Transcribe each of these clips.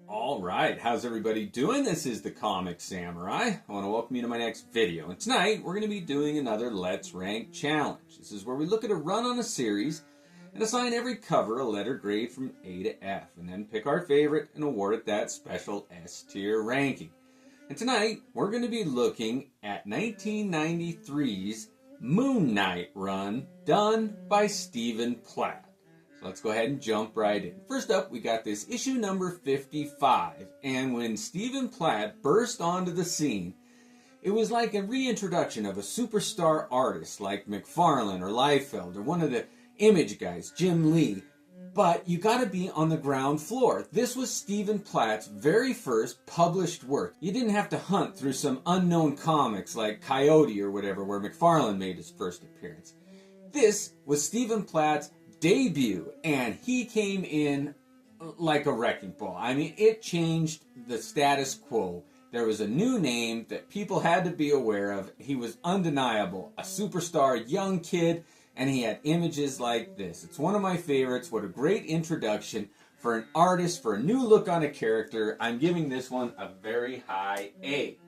All right, how's everybody doing? This is the Comic Samurai. I want to welcome you to my next video. And tonight, we're going to be doing another Let's Rank challenge. This is where we look at a run on a series and assign every cover a letter grade from A to F, and then pick our favorite and award it that special S tier ranking. And tonight, we're going to be looking at 1993's Moon Knight run done by Stephen Platt. So let's go ahead and jump right in. First up, we got this issue number 55, and when Stephen Platt burst onto the scene, it was like a reintroduction of a superstar artist like McFarlane or Liefeld or one of the Image guys, Jim Lee. But you got to be on the ground floor. This was Stephen Platt's very first published work. You didn't have to hunt through some unknown comics like Coyote or whatever, where McFarlane made his first appearance. This was Stephen Platt's debut, and he came in like a wrecking ball. I mean, it changed the status quo. There was a new name that people had to be aware of. He was undeniable, a superstar, young kid, and he had images like this. It's one of my favorites. What a great introduction for an artist, for a new look on a character. I'm giving this one a very high A.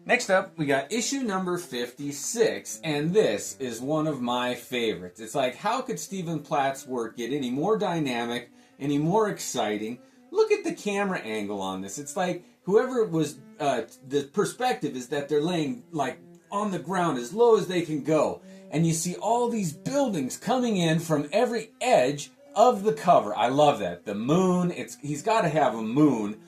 Next up, we got issue number 56, and this is one of my favorites. It's like, how could Stephen Platt's work get any more dynamic, any more exciting? Look at the camera angle on this. It's like whoever was, the perspective is that they're laying like on the ground as low as they can go. And you see all these buildings coming in from every edge of the cover. I love that. The moon, he's got to have a moon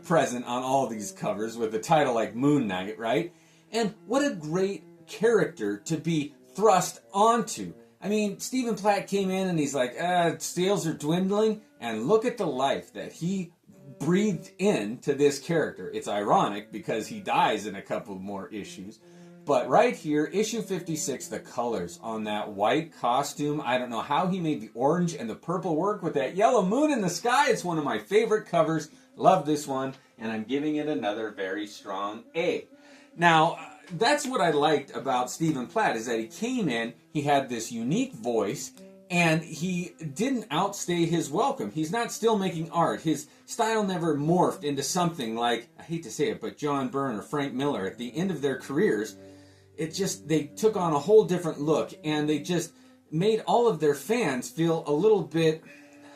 present on all these covers with a title like Moon Knight, right? And what a great character to be thrust onto. I mean, Stephen Platt came in and he's like, sales are dwindling, and look at the life that he breathed into this character. It's ironic because he dies in a couple more issues. But right here, issue 56, the colors on that white costume. I don't know how he made the orange and the purple work with that yellow moon in the sky. It's one of my favorite covers. Love this one, and I'm giving it another very strong A. Now, that's what I liked about Stephen Platt, is that he came in, he had this unique voice, and he didn't outstay his welcome. He's not still making art. His style never morphed into something like, I hate to say it, but John Byrne or Frank Miller at the end of their careers. They took on a whole different look, and they just made all of their fans feel a little bit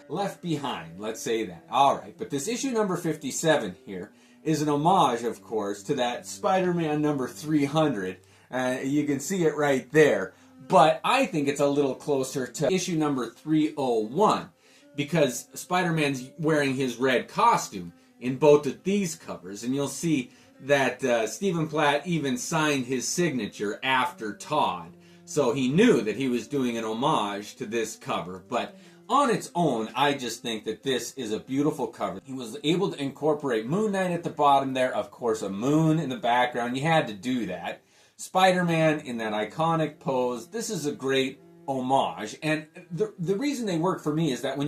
left behind, let's say that. All right, but this issue number 57 here is an homage, of course, to that Spider-Man number 300. You can see it right there. But I think it's a little closer to issue number 301, because Spider-Man's wearing his red costume in both of these covers, and you'll see that Stephen Platt even signed his signature after Todd. So he knew that he was doing an homage to this cover. But on its own, I just think that this is a beautiful cover. He was able to incorporate Moon Knight at the bottom there. Of course, a moon in the background. You had to do that. Spider-Man in that iconic pose. This is a great homage. And the reason they work for me is that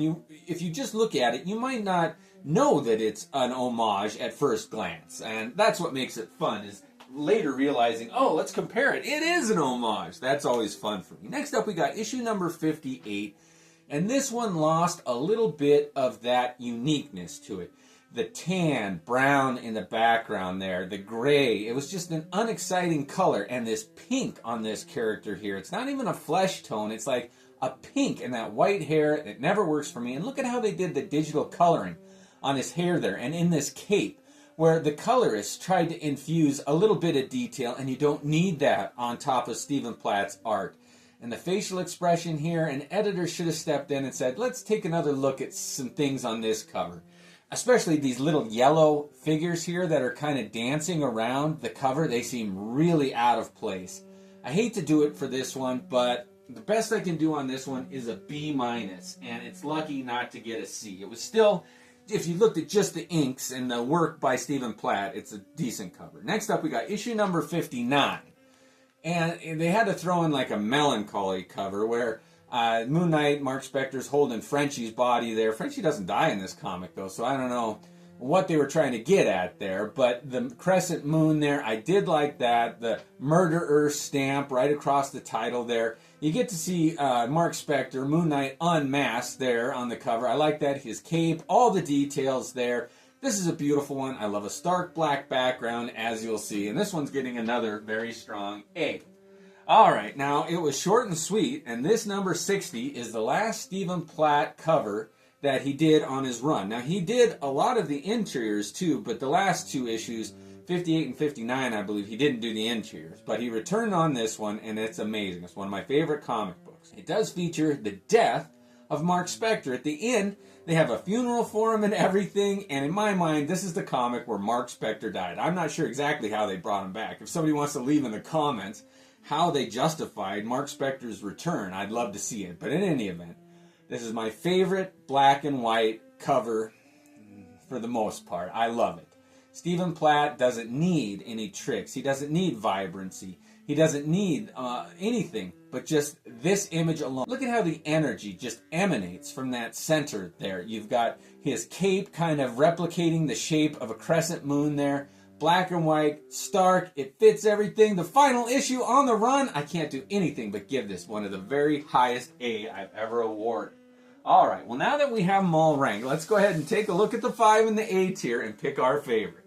if you just look at it, you might not know that it's an homage at first glance. And that's what makes it fun, is later realizing, oh, let's compare it. It is an homage. That's always fun for me. Next up, we got issue number 58. And this one lost a little bit of that uniqueness to it. The tan, brown in the background there, the gray. It was just an unexciting color. And this pink on this character here, it's not even a flesh tone. It's like a pink, and that white hair, it never works for me. And look at how they did the digital coloring on his hair there and in this cape, where the colorist tried to infuse a little bit of detail, and you don't need that on top of Stephen Platt's art. And the facial expression here, an editor should have stepped in and said, let's take another look at some things on this cover. Especially these little yellow figures here that are kind of dancing around the cover. They seem really out of place. I hate to do it for this one, but the best I can do on this one is a B-, and it's lucky not to get a C. It was still, if you looked at just the inks and the work by Stephen Platt, it's a decent cover. Next up, we got issue number 59. And they had to throw in like a melancholy cover where Moon Knight, Marc Spector's holding Frenchie's body there. Frenchie doesn't die in this comic, though, so I don't know what they were trying to get at there. But the crescent moon there, I did like that. The murderer stamp right across the title there. You get to see Marc Spector, Moon Knight, unmasked there on the cover. I like that. His cape, all the details there. This is a beautiful one. I love a stark black background, as you'll see, and this one's getting another very strong A. All right, now it was short and sweet, and this number 60 is the last Stephen Platt cover that he did on his run. Now, he did a lot of the interiors too, but the last two issues, 58 and 59, I believe, he didn't do the interiors. But he returned on this one, and it's amazing. It's one of my favorite comic books. It does feature the death of Marc Spector. At the end, they have a funeral for him and everything, and in my mind, this is the comic where Marc Spector died. I'm not sure exactly how they brought him back. If somebody wants to leave in the comments how they justified Marc Spector's return, I'd love to see it. But in any event, this is my favorite black and white cover for the most part. I love it. Stephen Platt doesn't need any tricks. He doesn't need vibrancy. He doesn't need anything but just this image alone. Look at how the energy just emanates from that center there. You've got his cape kind of replicating the shape of a crescent moon there. Black and white, stark, it fits everything. The final issue on the run, I can't do anything but give this one of the very highest A I've ever awarded. All right, well, now that we have them all ranked, let's go ahead and take a look at the 5 in the A tier and pick our favorite.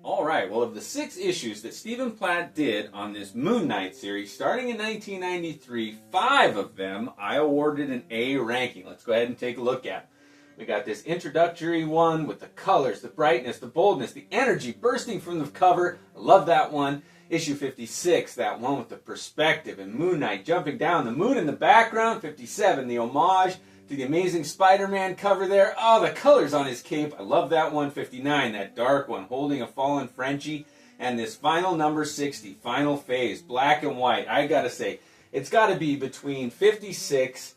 All right, well, of the 6 issues that Stephen Platt did on this Moon Knight series, starting in 1993, 5 of them I awarded an A ranking. Let's go ahead and take a look at them. We got this introductory one with the colors, the brightness, the boldness, the energy bursting from the cover. I love that one. Issue 56, that one with the perspective and Moon Knight jumping down, the moon in the background. 57, the homage to the Amazing Spider-Man cover there. Oh, the colors on his cape. I love that one. 59, that dark one, holding a fallen Frenchie. And this final number 60, final phase, black and white. I gotta say, it's gotta be between 56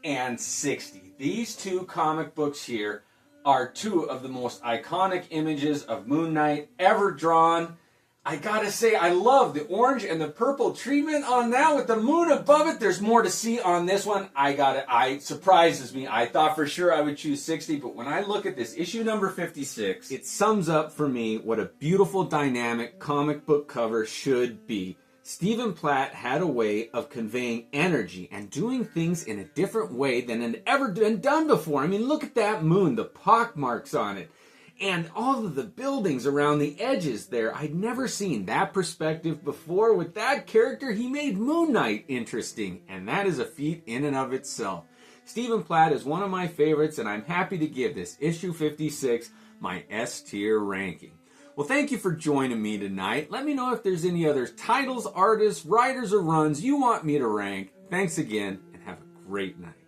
and 60. These two comic books here are two of the most iconic images of Moon Knight ever drawn. I gotta say, I love the orange and the purple treatment on that with the moon above it. There's more to see on this one. It surprises me. I thought for sure I would choose 60, but when I look at this issue number 56, it sums up for me what a beautiful, dynamic comic book cover should be. Stephen Platt had a way of conveying energy and doing things in a different way than had ever been done before. I mean, look at that moon, the pock marks on it. And all of the buildings around the edges there, I'd never seen that perspective before. With that character, he made Moon Knight interesting, and that is a feat in and of itself. Stephen Platt is one of my favorites, and I'm happy to give this issue 56 my S tier ranking. Well, thank you for joining me tonight. Let me know if there's any other titles, artists, writers, or runs you want me to rank. Thanks again, and have a great night.